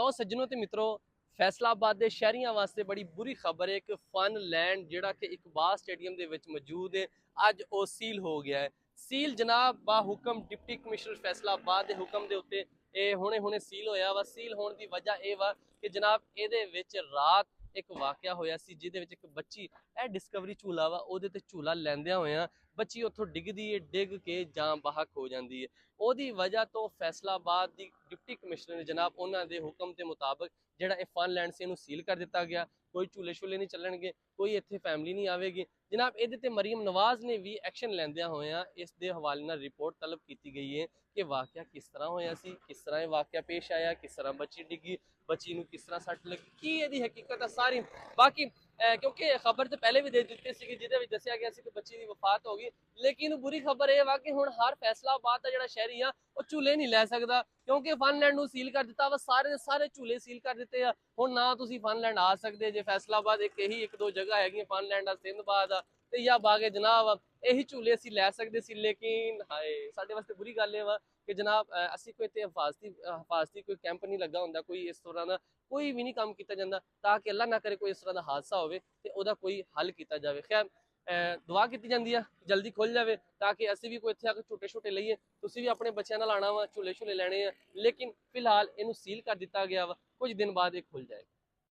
ਲਓ ਸੱਜਣੋ ਤੇ ਮਿੱਤਰੋ, फैसलाबाद के शहरियों वास्ते बड़ी बुरी खबर है। एक फन लैंड जिहड़ा कि इकबाल स्टेडियम दे विच मौजूद है, अज वो सील हो गया है। सील जनाब बा हुक्म डिप्टी कमिश्नर फैसलाबाद के हुक्म के उत्ते हुणे हुणे सील होया वा। सील होने की वजह यह वा कि जनाब इहदे विच रात एक वाकया होया सी, जिहदे विच एक बच्ची डिस्कवरी झूला वा उहदे ते झूला लैंदियां होया बच्ची उत्थों डिगदी है, डिग के जान बाहक हो जाती है। ਉਹਦੀ वजह तो फैसलाबाद की डिप्टी कमिश्नर ने जनाब उन्होंने हुक्म के मुताबिक ਜਿਹੜਾ ਇਹ ਫਨ ਲੈਂਡ ਸੀ ਇਹਨੂੰ ਸੀਲ ਕਰ ਦਿੱਤਾ ਗਿਆ। ਕੋਈ ਝੂਲੇ ਛੂਲੇ ਨਹੀਂ ਚੱਲਣਗੇ, ਕੋਈ ਇੱਥੇ ਫੈਮਿਲੀ ਨਹੀਂ ਆਵੇਗੀ। ਜਨਾਬ ਇਹਦੇ ਤੇ ਮਰੀਮ ਨਵਾਜ਼ ਨੇ ਵੀ ਐਕਸ਼ਨ ਲੈਂਦਿਆਂ ਹੋਇਆਂ ਇਸ ਦੇ ਹਵਾਲੇ ਨਾਲ ਰਿਪੋਰਟ ਤਲਬ ਕੀਤੀ ਗਈ ਹੈ ਕਿ ਵਾਕਿਆ ਕਿਸ ਤਰ੍ਹਾਂ ਹੋਇਆ ਸੀ, ਕਿਸ ਤਰ੍ਹਾਂ ਇਹ ਵਾਕਿਆ ਪੇਸ਼ ਆਇਆ, ਕਿਸ ਤਰ੍ਹਾਂ ਬੱਚੀ ਡਿੱਗੀ, ਬੱਚੀ ਨੂੰ ਕਿਸ ਤਰ੍ਹਾਂ ਸੱਟ ਲੱਗੀ, ਕੀ ਇਹਦੀ ਹਕੀਕਤ ਹੈ ਸਾਰੀ। ਬਾਕੀ क्योंकि खबर तो पहले भी दे दी सी जिहदे विच दस्सिया गया सी कि बच्ची की वफात हो गई, लेकिन बुरी खबर यह वा कि हुण हर फैसलाबाद का जिहड़ा शहरी आ वो झूले नहीं लै सकदा क्योंकि फनलैंड नूं सील कर दिता वा। सारे सारे झूले सील कर दिते आ। हुण ना तुसीं फनलैंड आ सकदे जे। फैसलाबाद एक यही एक दो जगह हैगी फनलैंड आ, सिंधबाद आ ते या बागे जनाब आ, यही झूले असीं लै सकदे सी। लेकिन हाय साडे वास्ते बुरी गल इह वा कि जनाब असीं कोई ते हिफाजती कोई कैंप नहीं लगा हुंदा, कोई इस तरह का कोई भी नहीं काम किया जाता ताकि अल्लाह ना करे कोई इस तरह का हादसा हो तो उसका कोई हल किया जाए। खैर दुआ की जाती है जल्दी खुल जाए ताकि असी भी कोई इतने आके झूटे झूटे लीए, तुम भी अपने बच्चों नाल आना वा, झूले झूले लैने हैं। लेकिन फिलहाल इनू सील कर दिता गया वा, कुछ दिन बाद ये खुल जाएगा।